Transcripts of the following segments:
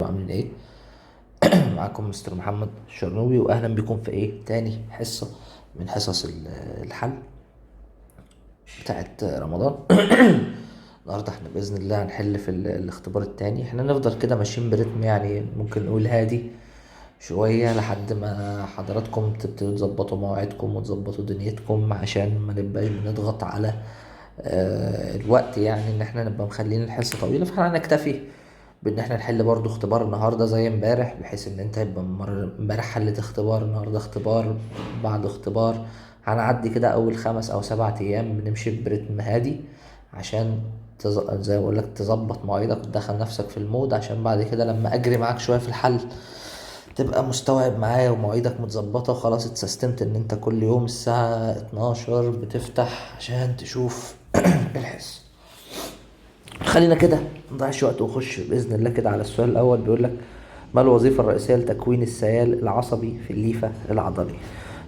عاملين ايه؟ معاكم مستر محمد الشرنوبي، واهلا بكم في تاني حصة من حصص الحل بتاعت رمضان. النهارده احنا باذن الله هنحل في الاختبار التاني. احنا نفضل كده ماشيين برتم، يعني ممكن نقول هادي شوية لحد ما حضراتكم تبتدوا تظبطوا مواعيدكم وتظبطوا دنيتكم، عشان ما نبقاش بنضغط على الوقت، يعني ان احنا نبقى مخلين الحصة طويلة. فاحنا هنكتفي بان احنا نحل برضو اختبار النهارده زي امبارح، بحيث ان انت يبقى امبارح حلت اختبار، النهارده اختبار، بعد اختبار. هنعدي كده اول 5 او 7 ايام بنمشي برتم هادي، عشان زي ما بقولك تظبط مواعيدك وتدخل نفسك في المود، عشان بعد كده لما اجري معاك شويه في الحل تبقى مستوعب معايا ومواعيدك متظبطه، وخلاص اتسيستمت ان انت كل يوم الساعه 12 بتفتح عشان تشوف الحصه. خلينا كده مضيعش وقت ونخش باذن الله كده على السؤال الاول. بيقول لك: ما الوظيفه الرئيسيه لتكوين السيال العصبي في الليفه العضليه؟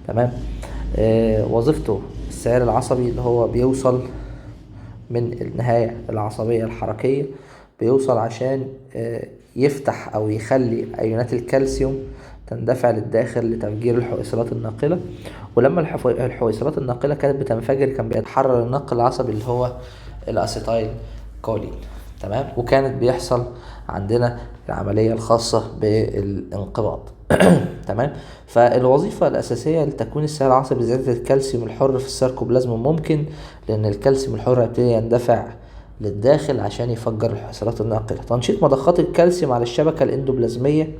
تمام. وظيفته السيال العصبي اللي هو بيوصل من النهايه العصبيه الحركيه، بيوصل عشان يفتح او يخلي ايونات الكالسيوم تندفع للداخل لتفجير الحويصلات الناقله. ولما الحويصلات الناقله كانت بتنفجر، كان بيتحرر الناقل العصبي اللي هو الاسيتايل كولين. تمام. وكانت بيحصل عندنا العملية الخاصة بالانقباض. تمام. فالوظيفة الأساسية لتكوين السائل العصبي زيادة الكالسيوم الحر في السيركوبلازم ممكن، لأن الكالسيوم الحر يبتدي يندفع للداخل عشان يفجر الحويصلات الناقلة. تنشيط مضخات الكالسيوم على الشبكة الإندوبلازمية.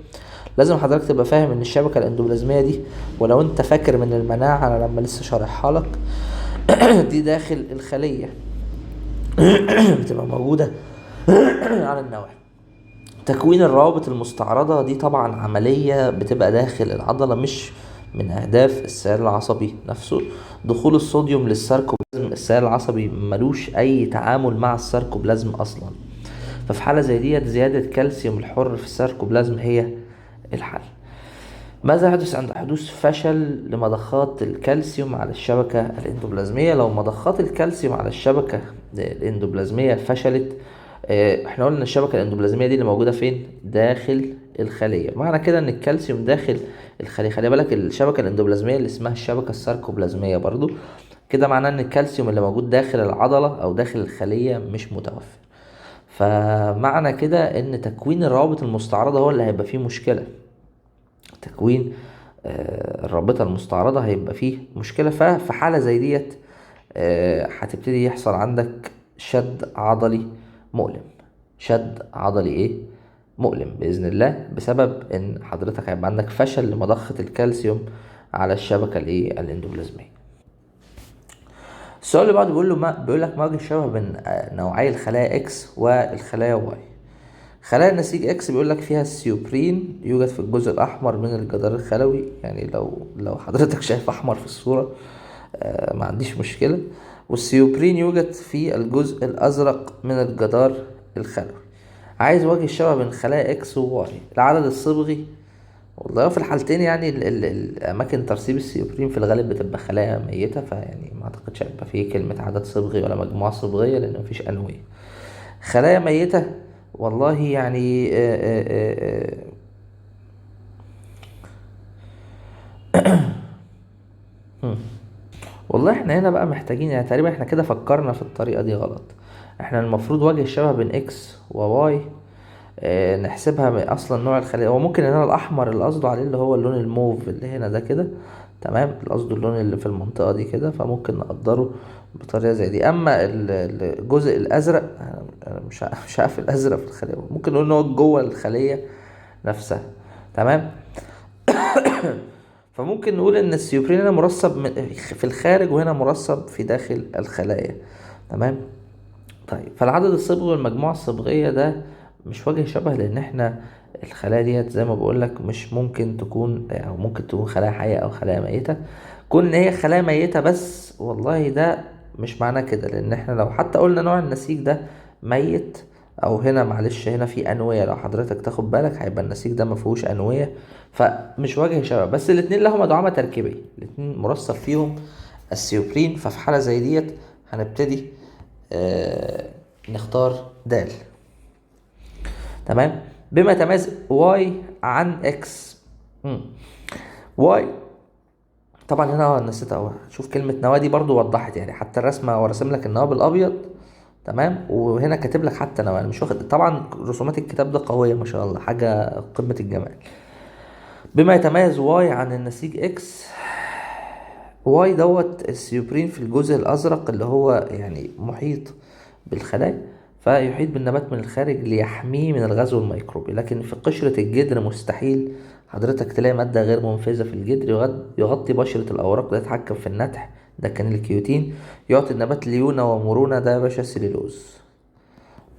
لازم حضرتك تبقى فاهم ان الشبكة الإندوبلازمية دي، ولو انت فاكر من المناعة انا لما لسه شارحها لك، دي داخل الخلية. بتبقى موجودة على النواحي. تكوين الروابط المستعرضة دي طبعا عملية بتبقى داخل العضلة، مش من أهداف السائل العصبي نفسه. دخول الصوديوم للساركوبلازم، السائل العصبي ملوش أي تعامل مع الساركوبلازم أصلا. ففي حالة زي ديت زيادة كالسيوم الحر في الساركوبلازم هي الحل. ماذا يحدث عند حدوث فشل لمضخات الكالسيوم على الشبكة الإندوبلازمية؟ لو مضخات الكالسيوم على الشبكة الإندوبلازمية فشلت، احنا قلنا الشبكة الإندوبلازمية دي اللي موجودة فين؟ داخل الخلية. معنى كده ان الكالسيوم داخل الخلية. خلي بالك الشبكة الإندوبلازمية اللي اسمها الشبكة الساركوبلازمية برضو كده، معناه ان الكالسيوم اللي موجود داخل العضلة او داخل الخلية مش متوفر. فمعنى كده ان تكوين الروابط المستعرضة هو اللي هيبقى فيه مشكلة. تكوين الرابطة المستعرضة هيبقى فيه مشكلة. ففي حالة زي ديت هتبتدي يحصل عندك شد عضلي مؤلم. شد عضلي مؤلم بإذن الله، بسبب ان حضرتك هيبقى عندك فشل لمضخة الكالسيوم على الشبكة الاندوبلازمية. السؤال اللي بعده بيقول لك: ما وجه الشبه بين نوعي الخلايا اكس والخلايا واي؟ خلايا النسيج اكس بيقول لك فيها السيوبرين، يوجد في الجزء الاحمر من الجدار الخلوي. يعني لو حضرتك شايف احمر في الصورة ما عنديش مشكلة. والسيوبرين يوجد في الجزء الازرق من الجدار الخلوي. عايز وجه الشبه بين خلايا اكس وواي. العدد الصبغي، والله في الحالتين يعني الاماكن ترسيب السيوبرين في الغالب بتبقى خلايا ميتة، فيعني ما اعتقدش هيبقى فيه كلمة عدد صبغي ولا مجموعة صبغية، لان مفيش انوية. خلايا ميتة، والله يعني والله احنا هنا بقى محتاجين، يعني تقريبا احنا كده فكرنا في الطريقة دي غلط. احنا المفروض وجه الشبه بين اكس وواي نحسبها من اصلا نوع الخلية. هو ممكن هنا الاحمر اللي قصده عليه اللي هو اللون الموف اللي هنا ده كده، تمام، اللي قصده اللون اللي في المنطقة دي كده، فممكن نقدره بطريقة زي دي. اما الجزء الازرق، أنا مش عارف الازرق في الخلية، ممكن نقول ان هو جوه الخلية نفسها. تمام. فممكن نقول ان السيوبرين هنا مرسب في الخارج، وهنا مرسب في داخل الخلايا. تمام. طيب، فالعدد الصبغي والمجموعة الصبغية ده مش وجه شبه، لان احنا الخلايا ديت زي ما بقولك مش ممكن تكون، او ممكن تكون خلايا حية او خلايا ميتة. كون ان هي خلايا ميتة بس، والله ده مش معنى كده، لان احنا لو حتى قلنا نوع النسيج ده ميت، او هنا معلش هنا في انوية، لو حضرتك تاخد بالك هيبقى النسيج ده مفيهوش انوية، فمش وجه شبه. بس الاتنين لهم دعامة تركيبية، الاتنين مرصف فيهم السيوبرين. ففي حالة زي ديت هنبتدي نختار دال. تمام. بما يتميز واي عن اكس. واي طبعا هنا نسيت اهو، شوف كلمة نواة دي برضو وضحت، يعني حتى الرسمة هو راسم لك النواة بالابيض، تمام، وهنا كاتب لك حتى نواة، مش واخد طبعا رسومات الكتاب ده قوية ما شاء الله، حاجة قمة الجمال. بما يتميز واي عن النسيج اكس، واي دوت السيوبرين في الجزء الازرق اللي هو يعني محيط بالخلايا، فيحيط بالنبات من الخارج ليحميه من الغزو الميكروبي، لكن في قشرة الجدر مستحيل حضرتك تلاقي مادة غير منفذة في الجدر يغطي بشرة الأوراق، ده يتحكم في النتح، ده كان الكيوتين، يعطي النبات ليونة ومرونة، ده يا باشا السليلوز،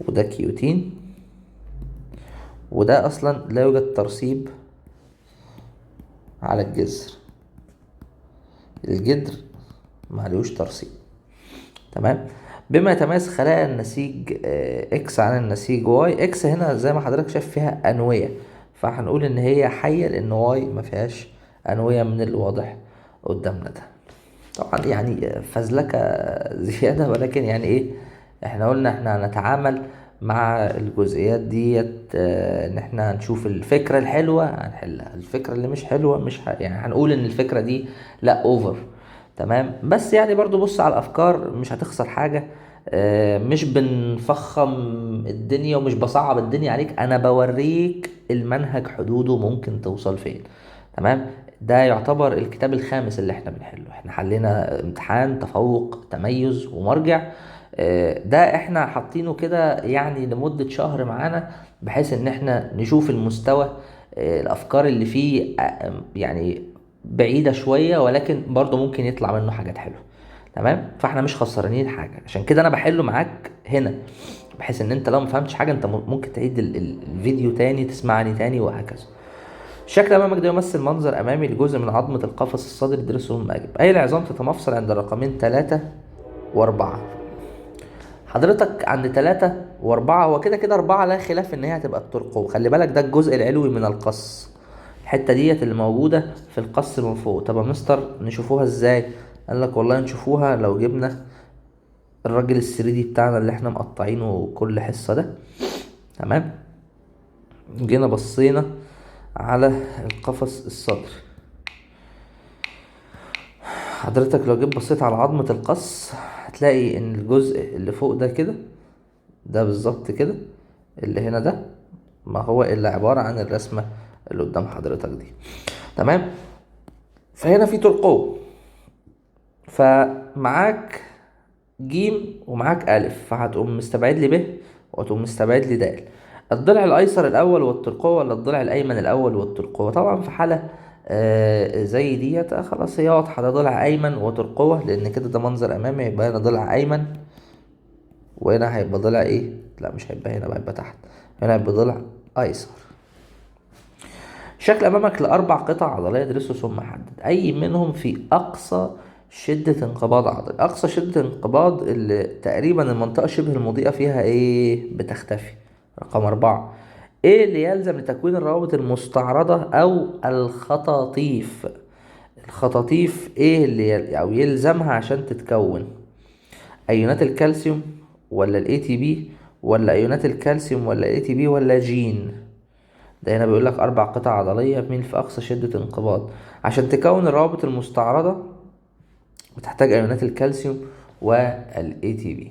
وده كيوتين، وده أصلا لا يوجد ترسيب على الجذر، الجدر معلوش ترسيب، تمام. بما يتميز خلايا النسيج اكس عن النسيج واي، اكس هنا زي ما حضرتك شايف فيها انوية، فهنقول ان هي حية، لان واي ما فيهاش انوية من الواضح قدامنا ده. طبعا يعني فزلكة زيادة، ولكن يعني ايه، احنا قلنا احنا هنتعامل مع الجزئيات ديت، ان احنا هنشوف الفكرة الحلوة هنحلها، الفكرة اللي مش حلوة يعني هنقول ان الفكرة دي لا اوفر، تمام. بس يعني برضو بص على الافكار، مش هتخسر حاجة، مش بنفخم الدنيا ومش بصعب الدنيا عليك، انا بوريك المنهج حدوده ممكن توصل فين، تمام. ده يعتبر الكتاب الخامس اللي احنا بنحله، احنا حلينا امتحان تفوق تميز ومرجع، ده احنا حاطينه كده يعني لمدة شهر معانا، بحيث ان احنا نشوف المستوى، الافكار اللي فيه يعني بعيدة شوية، ولكن برضه ممكن يطلع منه حاجات حلوة، تمام. فاحنا مش خسرانين حاجة، عشان كده انا بحله معاك هنا، بحيث ان انت لو ما فهمتش حاجة انت ممكن تعيد الفيديو تاني، تسمعني تاني، وهكذا. الشكل امامك ده يمثل منظر امامي لجزء من عظمة القفص الصدري، درسه الماجب. اي العظام تتمفصل عند الرقمين 3 و4. حضرتك عند 3 و4، هو كده كده 4 لا خلاف ان هي هتبقى الترقوة، وخلي بالك ده الجزء العلوي من القص، الحتة ديت اللي موجودة في القص من فوق. طب يا مستر نشوفوها ازاي؟ قال لك والله نشوفوها لو جبنا الراجل الثريدي بتاعنا اللي احنا مقطعينه كل حصة ده، تمام، جينا بصينا على القفص الصدري، حضرتك لو جيت بصيت على عظمة القص هتلاقي ان الجزء اللي فوق ده كده، ده بالظبط كده، اللي هنا ده ما هو الا عبارة عن الرسمة اللي قدام حضرتك دي، تمام. فهنا في ترقوة، فمعاك جيم ومعاك ألف، فهتقوم مستبعد لي ب وهتقوم مستبعد لي د. الضلع الأيسر الأول والترقوة ولا الضلع الأيمن الأول والترقوة؟ طبعا في حالة زي ديت خلاص هي واضحة، ده ضلع أيمن وترقوة، لأن كده ده منظر أمامي، يبقى هنا ضلع أيمن، وهنا هيبقى ضلع إيه؟ لا مش هيبقى هنا بقى، يبقى تحت، هنا هيبقى ضلع أيسر. شكل أمامك لأربع قطع عضلية ادرسه ثم حدد أي منهم في أقصى شدة انقباض عضلي. أقصى شدة انقباض اللي تقريبا المنطقة شبه المضيئة فيها إيه؟ بتختفي. رقم 4، إيه اللي يلزم لتكوين الروابط المستعرضة أو الخطاطيف؟ الخطاطيف إيه اللي أو يلزمها عشان تتكون؟ أيونات الكالسيوم ولا ال ATP ولا أيونات الكالسيوم ولا ال ATP ولا جين؟ ده هنا بيقول لك 4 قطع عضلية مين في أقصى شدة انقباض. عشان تكون الروابط المستعرضة بتحتاج أيونات الكالسيوم وال ATP.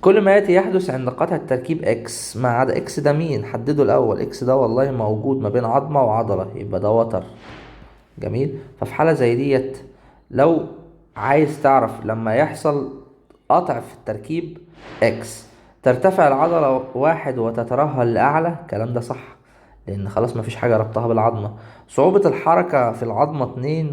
كل ما يأتي يحدث عند قطع التركيب إكس ما عدا إكس ده مين؟ حدده الأول، إكس ده والله موجود ما بين عظمة وعضلة، يبقى ده وتر، جميل. ففي حالة زي ديت لو عايز تعرف لما يحصل قطع في التركيب إكس ترتفع العضلة 1 وتترهل لأعلى، الكلام ده صح، لأن خلاص مفيش حاجة ربطها بالعظمة. صعوبة الحركة في العظمة 2،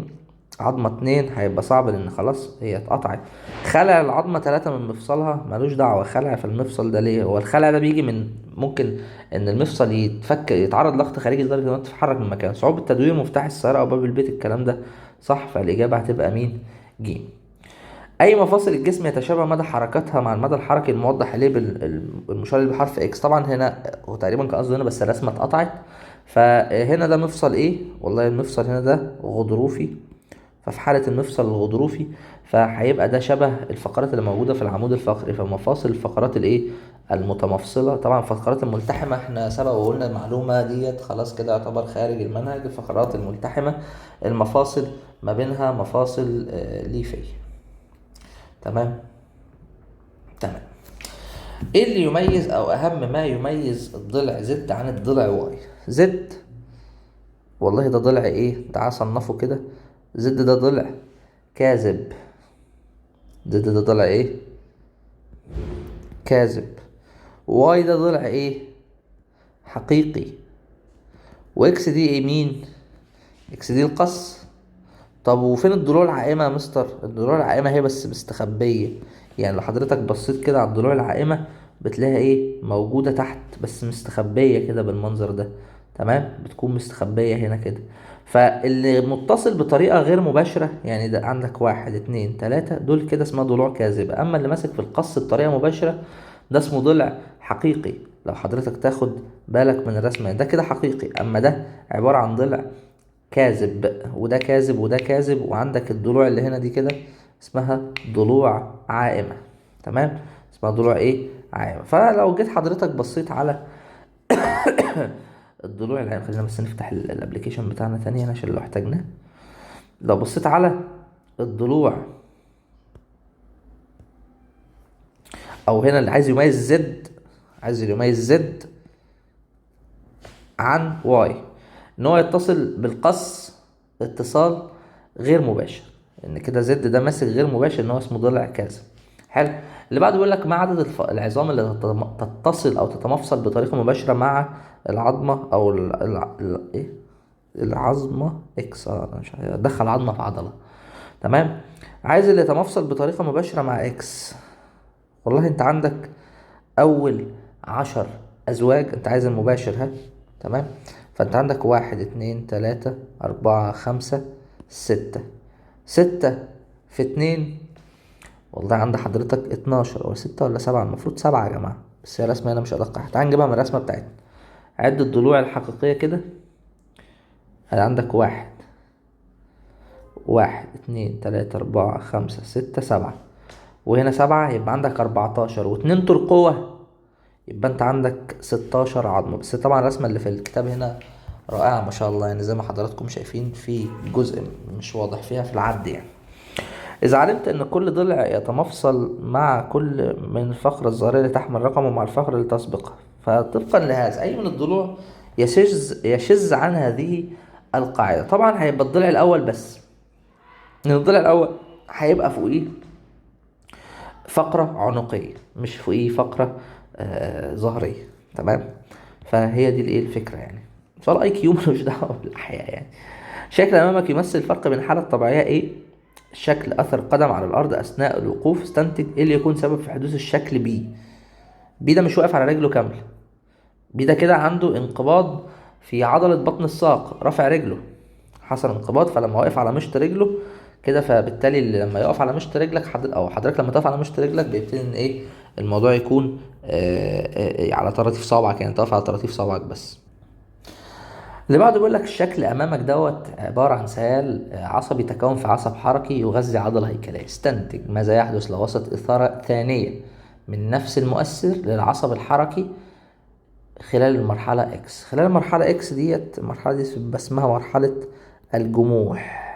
عظمة 2 هيبقى صعب لأن خلاص هي اتقطعت. خلع العظمة 3 من مفصلها ملوش دعوة، خلع في المفصل ده ليه؟ هو الخلع ده بيجي من ممكن إن المفصل يتفك، يتعرض لضغط خارجي لدرجة إنه تتحرك من مكانه. صعوبة تدوير مفتاح السيارة أو باب البيت، الكلام ده صح، فالإجابة هتبقى مين؟ ج. اي مفاصل الجسم يتشابه مدى حركتها مع المدى الحركي الموضح عليه بالمشار اللي بحرف اكس؟ طبعا هنا هو تقريبا كان قصده هنا بس الرسمه اتقطعت، فهنا ده مفصل ايه؟ والله المفصل هنا ده غضروفي، ففي حاله المفصل الغضروفي فهيبقى ده شبه الفقرات اللي موجوده في العمود الفقري، فمفاصل الفقرات الايه المتمفصلة. طبعا الفقرات الملتحمة احنا سبق وقلنا المعلومة ديت، خلاص كده يعتبر خارج المنهج. الفقرات الملتحمة المفاصل ما بينها مفاصل ليفية. تمام. تمام. ايه اللي يميز او اهم ما يميز الضلع زد عن الضلع واي؟ زد والله ده ضلع ايه، تعال صنفه كده. زد ده ضلع كاذب. زد ده ضلع ايه؟ كاذب. واي ده ضلع ايه؟ حقيقي. واكس دي ايه مين؟ اكس دي القص. طب وفين الضلوع العائمة يا مستر؟ الضلوع العائمة هي بس مستخبية. يعني لو حضرتك بصيت كده على الضلوع العائمة بتلاقيها ايه؟ موجودة تحت بس مستخبية كده بالمنظر ده. تمام، بتكون مستخبية هنا كده. فاللي متصل بطريقة غير مباشرة، يعني ده عندك واحد اتنين تلاتة، دول كده اسمها ضلوع كاذبة. اما اللي ماسك في القص بطريقة مباشرة ده اسمه ضلع حقيقي. لو حضرتك تاخد بالك من الرسمة ده كده حقيقي، اما ده عبارة عن ضلع كاذب. وده كاذب وده كاذب. وعندك الضلوع اللي هنا دي كده اسمها ضلوع عائمة. تمام، اسمها ضلوع ايه؟ عائمة. فلو جيت حضرتك بصيت على الضلوع العائمة، خلينا بس نفتح الابليكيشن بتاعنا تاني هنا عشان لو احتاجناه. لو بصيت على الضلوع، او هنا اللي عايز يميز زد، عايز يميز زد عن واي، ان هو يتصل بالقص اتصال غير مباشر. ان كده زد ده ماسك غير مباشر، ان هو اسمه ضلع كذا. حلو. اللي بعده بيقول لك ما عدد العظام اللي تتصل او تتمفصل بطريقه مباشره مع العظمه او ايه، العظمه اكس. انا مش عارف ادخل عظمه في عضله. تمام. عايز اللي يتمفصل بطريقه مباشره مع اكس. والله انت عندك اول 10 ازواج، انت عايز المباشر ها. تمام. فانت عندك واحد اتنين تلاتة اربعة خمسة ستة. ستة في اتنين، والله عند حضرتك 12 او 6 ولا 7. المفروض 7 يا جماعة، بس هي رسمة هنا مش ادق. تعال نجيبها من الرسمة بتاعتنا. عد الضلوع الحقيقية كده. عندك واحد، واحد اتنين تلاتة اربعة خمسة ستة سبعة. وهنا 7 يبقى عندك 14 واتنين ترقوة، يبقى انت عندك 16 عظمة. بس طبعا الرسمة اللي في الكتاب هنا رائعة ما شاء الله، يعني زي ما حضراتكم شايفين في جزء مش واضح فيها في العد يعني. إذا علمت إن كل ضلع يتمفصل مع كل من الفقرة الظاهرية اللي تحمل رقمه مع الفقرة اللي تسبقها، فطبقا لهذا أي من الضلوع يشذ عن هذه القاعدة؟ طبعا هيبقى الضلع الأول بس، لأن الضلع الأول هيبقى فوقيه فقرة عنقية، مش فوقيه فقرة ظهرية. تمام. فهي دي الايه الفكرة يعني. سؤال اي كيو ملوش دعوة بالحياة يعني. شكل امامك يمثل الفرق بين الحالة الطبيعية ايه؟ شكل اثر قدم على الارض اثناء الوقوف. استنتج ايه اللي يكون سبب في حدوث الشكل بي. بي ده مش واقف على رجله كاملة. بي ده كده عنده انقباض في عضلة بطن الساق، رافع رجله، حصل انقباض. فلما وقف على مشط رجله كده، فبالتالي لما يقف على مشط رجلك او حضرتك لما تقف على مشط رجلك بيبتدي ان ايه الموضوع يكون على طراطيف صوابعك، يعني تقف على طراطيف صوابعك بس. اللي بعده بيقول لك الشكل امامك دوت عباره عن سيال عصبي تكون في عصب حركي يغذي عضله هيكليه. استنتج ماذا يحدث لو وصلت اثاره ثانيه من نفس المؤثر للعصب الحركي خلال المرحله اكس. خلال المرحله اكس ديت، المرحله دي بيبقى اسمها مرحله الجموح.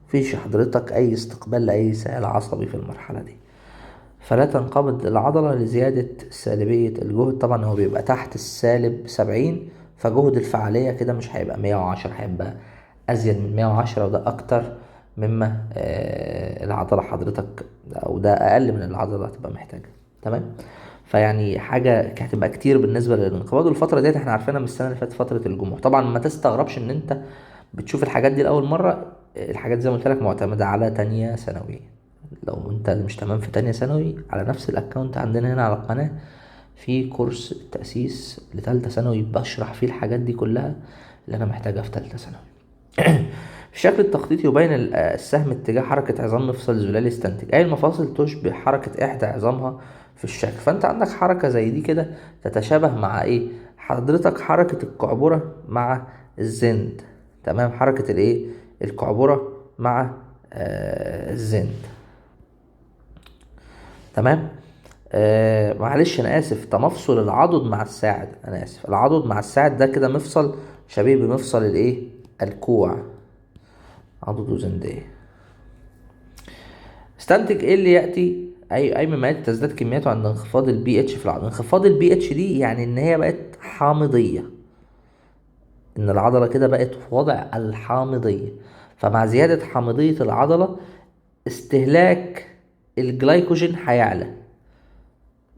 مفيش حضرتك اي استقبال لاي سائل عصبي في المرحله دي، فلا تنقبض العضلة لزيادة سالبية الجهد. طبعا هو بيبقى تحت السالب 70، فجهد الفعالية كده مش هيبقى 110، هيبقى أزيد من 110، وده أكتر مما العضلة حضرتك، أو ده أقل من العضلة هتبقى محتاجة. تمام. فيعني حاجة هتبقى كتير بالنسبة للانقباض. والفترة ديت احنا عارفينها من السنة اللي فاتت، فترة الجمهور. طبعا ما تستغربش ان انت بتشوف الحاجات دي لأول مرة. الحاجات زي ما قلت لك معتمدة على تانية ثانوي. لو انت مش تمام في تانية ثانوي، على نفس الاكونت عندنا هنا على القناة في كورس تأسيس لتالتة ثانوي بشرح فيه الحاجات دي كلها اللي انا محتاجها في تالتة ثانوي. الشكل التخطيطي يبين السهم اتجاه حركة عظام مفصل الزلالي. استنتج اي المفاصل تشبه حركة احدى عظامها في الشكل. فانت عندك حركة زي دي كده تتشابه مع ايه حضرتك؟ حركة القعبرة مع الزند. تمام. حركة الايه القعبرة مع الزند. تمام. معلش انا اسف، تمفصل العضد مع الساعد، انا اسف، العضد مع الساعد ده كده مفصل شبيه بمفصل الايه، الكوع، عضد وزندية. استنتج ايه اللي ياتي، اي مما ياتي تزداد كمياته عند انخفاض البي اتش في العضله. انخفاض البي اتش دي يعني ان هي بقت حامضيه، ان العضله كده بقت في وضع الحامضيه. فمع زياده حامضيه العضله استهلاك الجلايكوجين هيعلى.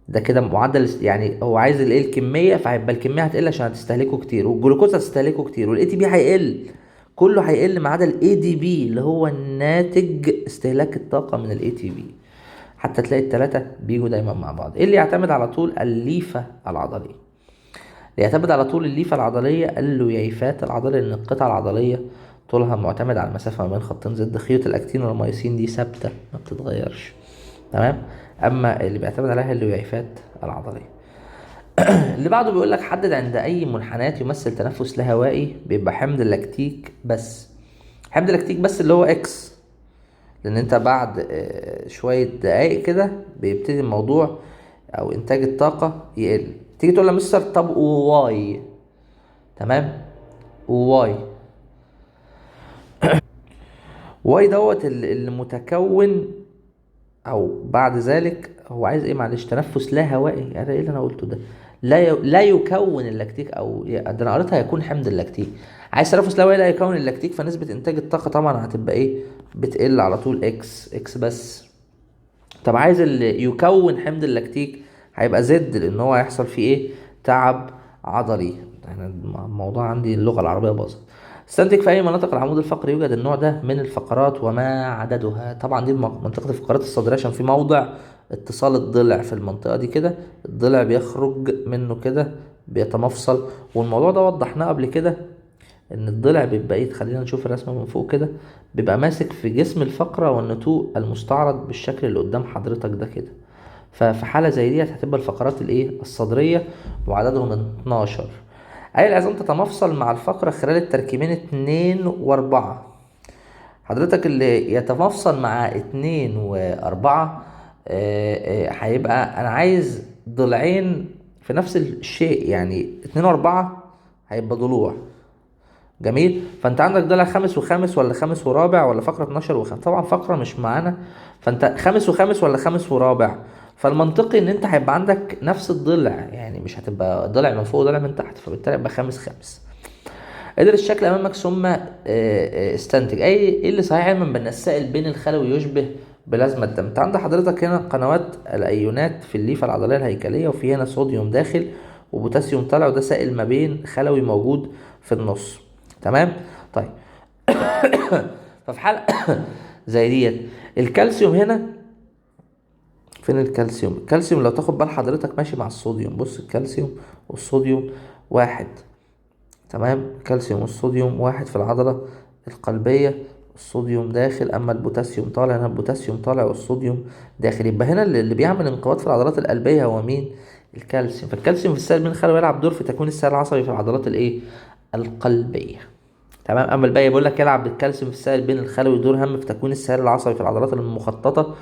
ده كده معدل يعني هو عايز الايه، الكميه، فهيبقى الكميه هتقل عشان هتستهلكه كتير، والجلوكوز هتستهلكه كتير، والاي تي بي هيقل، كله هيقل ما عدا الاي دي بي اللي هو الناتج استهلاك الطاقه من الاي تي بي. حتى تلاقي التلاتة بيجوا دايما مع بعض. ايه اللي يعتمد على طول الليفه العضليه؟ اللي يعتمد على طول الليفه العضليه اللويفات العضليه، لان القطعه العضليه طولها معتمد على المسافه ما بين خطين ضد. خيوط الاكتين والميوسين دي ثابته ما بتتغيرش، تمام. اما اللي بيعتمد عليها اللويفات العضليه. اللي بعده بيقول لك حدد عند اي منحنيات يمثل تنفس لا هوائي بيبقى حمض اللاكتيك بس. حمض اللاكتيك بس اللي هو اكس، لان انت بعد شويه دقايق كده بيبتدي الموضوع او انتاج الطاقه يقل. تيجي تقول له مستر طب وواي، تمام، وواي، واي دوت المتكون، او بعد ذلك هو عايز ايه، معلش، تنفس لا هوائي، يعني ايه اللي انا قلته ده، لا يكون اللاكتيك، او ده انا قريتها يكون حمض اللاكتيك. عايز تنفس لا هوائي لا يكون اللاكتيك، فنسبة انتاج الطاقة طبعا هتبقى ايه، بتقل على طول، اكس بس. طب عايز اللي يكون حمض اللاكتيك، هيبقى زد، لان هو هيحصل فيه ايه، تعب عضلي. يعني الموضوع عندي اللغة العربية باظت. استنتج في اي مناطق العمود الفقري يوجد النوع ده من الفقرات وما عددها. طبعا دي منطقة الفقرات الصدرية، عشان في موضع اتصال الضلع في المنطقة دي كده، الضلع بيخرج منه كده بيتمفصل. والموضوع ده وضحناه قبل كده، ان الضلع بيبقى ايه، خلينا نشوف الرسمة من فوق كده، بيبقى ماسك في جسم الفقرة والنتوء المستعرض بالشكل اللي قدام حضرتك ده كده. ففي حالة زي دي هتبقى الفقرات الايه، الصدرية، وعددهم 12. أي العظام تتمفصل مع الفقرة خلال التركيبين 2 و4. حضرتك اللي يتمفصل مع 2 و4 هيبقى أنا عايز ضلعين في نفس الشيء، يعني 2 و4 هيبقى ضلوع. جميل. فانت عندك ضلع خامس وخامس، ولا خامس ورابع، ولا فقرة 12 وخامس؟ طبعا فقرة مش معانا، فانت خامس وخامس ولا خامس ورابع. فالمنطقي ان انت هيبقى عندك نفس الضلع، يعني مش هتبقى ضلع من فوق وضلع من تحت، فبالتالي يبقى خامس خامس. ادرس الشكل امامك ثم استنتج ايه اللي صحيح علما بان السائل بين الخلوي يشبه بلازما الدم. انت عند حضرتك هنا قنوات الايونات في الليفه العضليه الهيكليه، وفي هنا صوديوم داخل وبوتاسيوم طالع، وده سائل ما بين خلوي موجود في النص، تمام. طيب ففي حالة زي ديت الكالسيوم هنا، فين الكالسيوم؟ الكالسيوم لو تاخد بال حضرتك ماشي مع الصوديوم، بص الكالسيوم والصوديوم واحد، تمام. الكالسيوم والصوديوم واحد في العضلة القلبية، الصوديوم داخل، اما البوتاسيوم طالع، هنا البوتاسيوم طالع والصوديوم داخل. يبقى هنا اللي بيعمل انقباض في العضلات القلبية هو مين؟ الكالسيوم. فالكالسيوم في السائل بين الخلوي يلعب دور في تكوين السائل العصبي في العضلات الايه، القلبية، تمام. اما الباقي بيقول لك يلعب بالكالسيوم في السائل بين الخلوي دور هام في تكوين السائل العصبي في العضلات المخططه.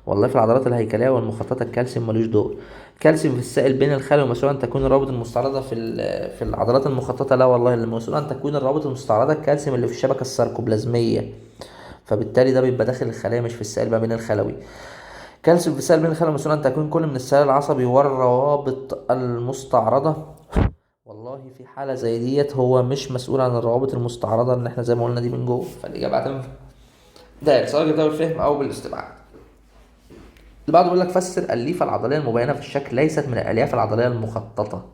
والله في العضلات الهيكليه والمخططه الكالسيوم ملوش دور. كالسيوم في السائل بين الخلوي مسؤول عن تكوين الروابط المستعرضه في العضلات المخططه. لا والله، اللي مسؤول عن تكوين الروابط المستعرضه الكالسيوم اللي في الشبكه الساركوبلازميه، فبالتالي ده بيبقى داخل الخلايا مش في السائل ما بين الخلوي. كالسيوم في السائل بين الخلوي مسؤول عن تكوين كل من السائل العصبي والروابط المستعرضه. والله في حالة زي ديت هو مش مسؤول عن الروابط المستعرضة اللي احنا زي ما قلنا دي من جوه، فالإجابة هتنفع ده سواء جبتها بالفهم أو بالاستبعاد. اللي بعده بيقول لك فسر الليفة العضلية المبينة في الشكل ليست من الألياف العضلية المخططة.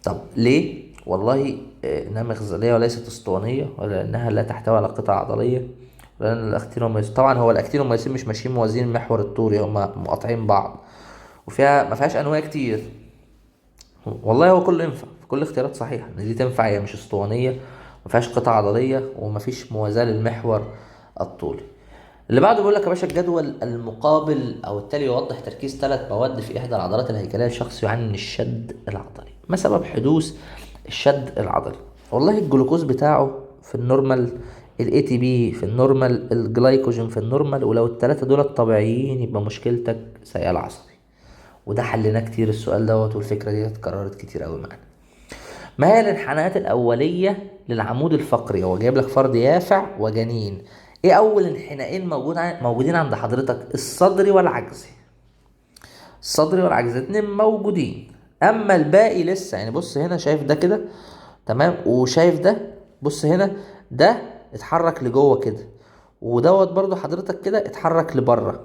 طب ليه؟ والله إنها مخزلية وليست اسطوانية، ولا إنها لا تحتوي على قطع عضلية، ولا إن الأكتينوميوسين، طبعا هو الأكتينوميوسين مش ماشيين موازين المحور الطولي، هما مقاطعين بعض، وفيها ما فيهاش أنواع كتير. والله هو كله ينفع، في كل الاختيارات صحيحة ان دي تنفع، هي مش اسطوانية، مفيهاش قطع عضلية، ومفيش موازاة للمحور الطولي. اللي بعده بيقول لك يا باشا الجدول المقابل او التالي يوضح تركيز 3 مواد في احدى العضلات الهيكلية لشخص يعاني من الشد العضلي. ما سبب حدوث الشد العضلي؟ والله الجلوكوز بتاعه في النورمال، الاي تي بي في النورمال، الجلايكوجين في النورمال، ولو ال3 دول طبيعيين يبقى مشكلتك سيال عصبي. وده حليناه كتير السؤال دوت، والفكرة دي اتكررت كتير قوي معانا. ما هي الانحناءات الأولية للعمود الفقري؟ هو جايب لك فرد يافع وجنين. ايه أول انحنائين موجودين عند حضرتك؟ الصدري والعجزي. الصدري والعجزي اتنين موجودين، أما الباقي لسه. يعني بص هنا، شايف ده كده تمام، وشايف ده، بص هنا ده اتحرك لجوه كده، ودوت برضو حضرتك كده اتحرك لبره.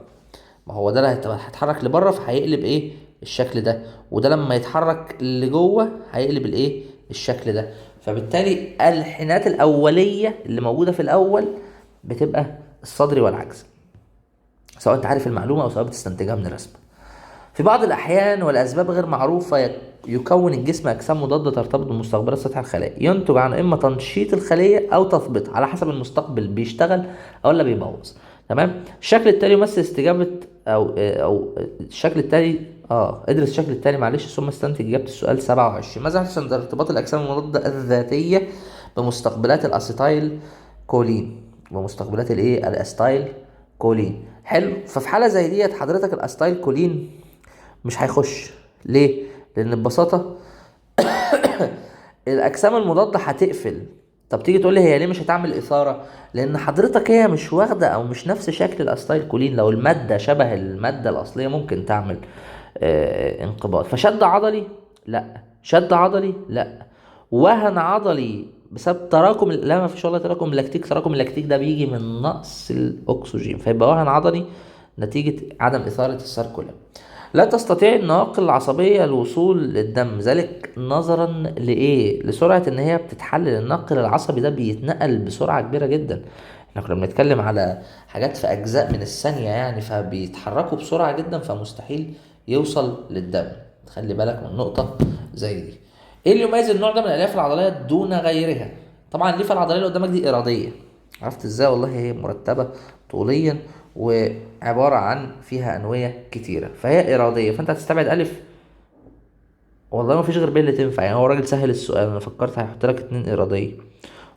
ما هو ده اللي هيتحرك لبره فهيقلب ايه؟ الشكل ده. وده لما يتحرك لجوه هيقلب الايه؟ الشكل ده. فبالتالي الحنات الاوليه اللي موجوده في الاول بتبقى الصدري والعجز، سواء انت عارف المعلومه او سواء بتستنتجها من الرسمه. في بعض الأحيان والأسباب غير معروفة يكون الجسم أجسام مضادة ترتبط بمستقبلات سطح الخلايا، ينتج عن إما تنشيط الخلية أو تثبيطها على حسب المستقبل بيشتغل أو لا بيبوظ. تمام. الشكل التالي يمثل استجابة أو الشكل التالي ادرس الشكل التالي معلش ثم استنتج إجابة السؤال 27. ماذا يحدث عند ارتباط الأجسام المضادة الذاتية بمستقبلات الأسيتايل كولين؟ بمستقبلات الإيه؟ الأستايل كولين. حلو. ففي حالة زي ديت حضرتك الأستايل كولين مش هيخش. ليه؟ لان ببساطه الاجسام المضاده هتقفل. طب تيجي تقول لي هي ليه مش هتعمل اثاره؟ لان حضرتك هي مش واخده او مش نفس شكل الاستايل كولين. لو الماده شبه الماده الاصليه ممكن تعمل انقباض. فشد عضلي لا، شد عضلي لا، وهن عضلي بسبب تراكم، لا ما فيش والله تراكم لاكتيك. تراكم اللاكتيك ده بيجي من نقص الاكسجين، فيبقى وهن عضلي نتيجه عدم اثاره الساركولا. لا تستطيع النواقل العصبية الوصول للدم، ذلك نظرا لإيه؟ لسرعة إن هي بتتحلل. الناقل العصبي ده بيتنقل بسرعة كبيرة جدا. احنا كنا بنتكلم على حاجات في أجزاء من الثانية يعني، فبيتحركوا بسرعة جدا، فمستحيل يوصل للدم. خلي بالك من نقطة زي دي. ايه اللي يميز النوع ده من الألياف العضلية دون غيرها؟ طبعا الليفة العضلية اللي قدامك دي إرادية. عرفت ازاي؟ والله هي مرتبة طوليا وعبارة عن فيها أنوية كتيرة، فهي إرادية. فأنت هتستبعد ألف. والله ما فيش غير ب اللي تنفع. يعني هو راجل سهل السؤال، أنا فكرت هيحط لك اتنين إرادية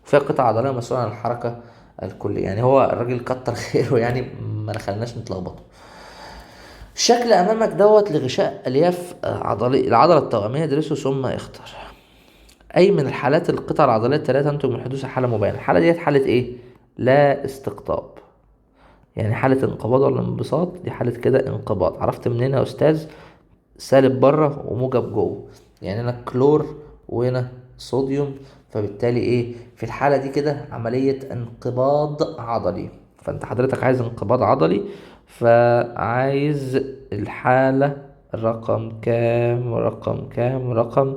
وفيها قطع عضلية مسؤولة عن الحركة الكلية. يعني هو الراجل كتر خيره يعني، ما دخلناش نتلخبطه. الشكل أمامك دوت لغشاء ألياف عضلي العضلة التوأمية، ادرسه ثم اختر. أي من الحالات القطع العضلية التلاتة تنتج من حدوث حالة مبينة. الحالة ديت حالة إيه؟ لا استقطاب. يعني حالة انقباض ولا انبساط؟ دي حالة كده انقباض. عرفت منين يا أستاذ؟ سالب بره وموجب جوه، يعني هنا كلور وهنا صوديوم. فبالتالي ايه في الحالة دي كده؟ عملية انقباض عضلي. فانت حضرتك عايز انقباض عضلي، فعايز الحالة رقم كام؟ رقم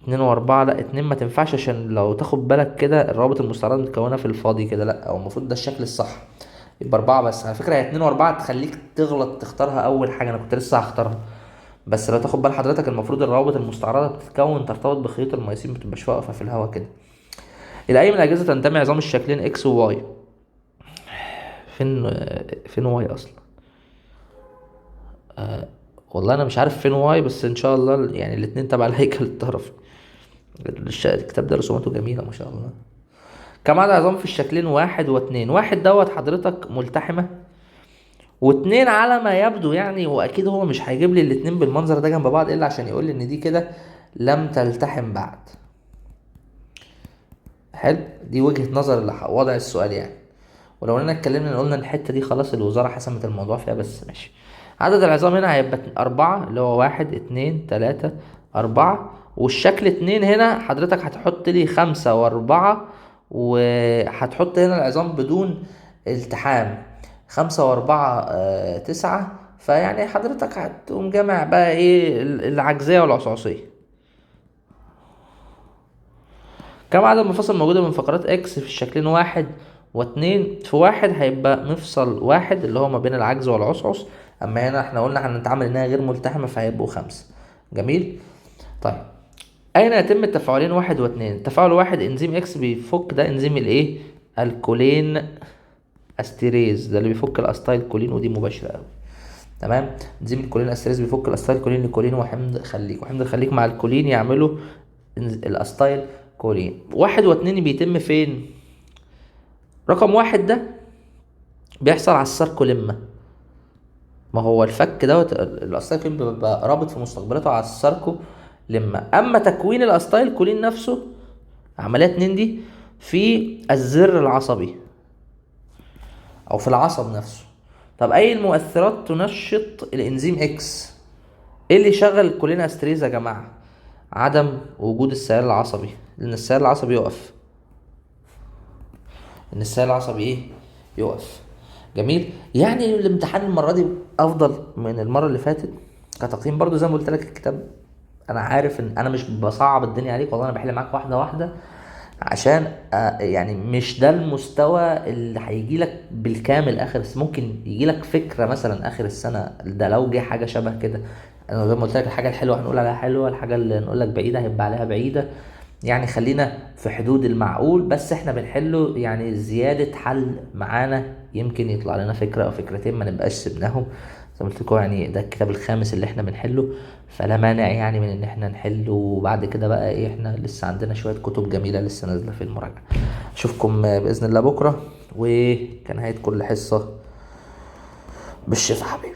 2 و4. لا 2 ما تنفعش، عشان لو تاخد بالك كده الروابط المستعرضة متكونة في الفاضي كده، لا او المفروض ده الشكل الصح. يبقى 4 بس. على فكرة هي 2 و4 تخليك تغلط تختارها أول حاجة، أنا كنت لسه هختارها. بس لو تاخد بال حضرتك المفروض الروابط المستعرضة بتتكون ترتبط بخيوط المياسين، متبقاش واقفة في الهواء كده. إلى أي من الأجهزة تنتمي عظام الشكلين إكس وواي؟ فين واي أصلا؟ والله أنا مش عارف فين واي، بس إن شاء الله يعني الاتنين تبع الهيكل الطرفي. الكتاب ده رسوماته جميلة ما شاء الله. كم عدد عظام في الشكلين 1 و2؟ 1 دوت حضرتك ملتحمة، و2 على ما يبدو يعني، واكيد هو مش هيجيب لي الاتنين بالمنظر ده جنب بعض الا عشان يقول لي ان دي كده لم تلتحم بعد. حلو. دي وجهة نظر وضع السؤال يعني. ولو اننا اتكلمنا قلنا الحتة دي خلاص الوزارة حسمت الموضوع فيها، بس ماشي. عدد العظام هنا هيبقى 4، اللي هو 1 2 3 4. والشكل 2 هنا حضرتك هتحط لي 5 و4، وهتحط هنا العظام بدون التحام. 5 و4 9. فيعني حضرتك هتقوم جامع بقى ايه العجزية والعصعصية. كم عدد المفاصل موجودة من فقرات اكس في الشكلين 1 و2؟ في 1 هيبقى مفصل 1 اللي هو ما بين العجز والعصعص، اما هنا احنا قلنا هنتعامل انها غير ملتحمة فهيبقوا 5. جميل. طيب اين يتم التفاعلين 1 و2؟ تفاعل 1 انزيم اكس بيفك، ده انزيم الايه؟ الكولين استيريز، ده اللي بيفك الاستايل كولين، ودي مباشرة قوي. تمام. انزيم الكولين استيريز بيفك الاستايل كولين لكولين وحمض خليك، وحمض الخليك مع الكولين يعملوا الاستايل كولين. 1 و2 بيتم فين؟ رقم 1 ده بيحصل على الساركوليما، ما هو الفك دوت الاستايل كولين بيبقى رابط في مستقبلاته على الساركو. اما تكوين الاستايل كولين نفسه، عملية 2 دي، في الزر العصبي او في العصب نفسه. طب اي المؤثرات تنشط الانزيم اكس؟ ايه اللي يشغل الكولين استريز يا جماعه؟ عدم وجود السيال العصبي، لان السيال العصبي يقف. ان السيال العصبي ايه؟ يقف. جميل. يعني الامتحان المره دي افضل من المره اللي فاتت كتقييم. برضو زي ما قلت لك الكتاب، انا عارف ان انا مش بصعب الدنيا عليك، والله انا بحل معاك واحده واحده، عشان يعني مش ده المستوى اللي هيجي لك بالكامل اخر ممكن يجي لك فكره مثلا اخر السنه، ده لو جه حاجه شبه كده. انا زي ما قلت لك، الحاجه الحلوه هنقول عليها حلوه، الحاجه اللي نقول لك بعيده هيبقى عليها بعيده. يعني خلينا في حدود المعقول، بس احنا بنحله يعني زياده حل معانا، يمكن يطلع لنا فكره او فكرتين ما نبقاش سبناهم. زي ما قلت لكم، يعني ده الكتاب الخامس اللي احنا بنحله، فلا مانع يعني من ان احنا نحله. وبعد كده بقى ايه، احنا لسه عندنا شوية كتب جميلة لسه نازلة في المراجعة. اشوفكم بإذن الله بكرة، وكان نهاية كل حصة بالشفا حبيبي.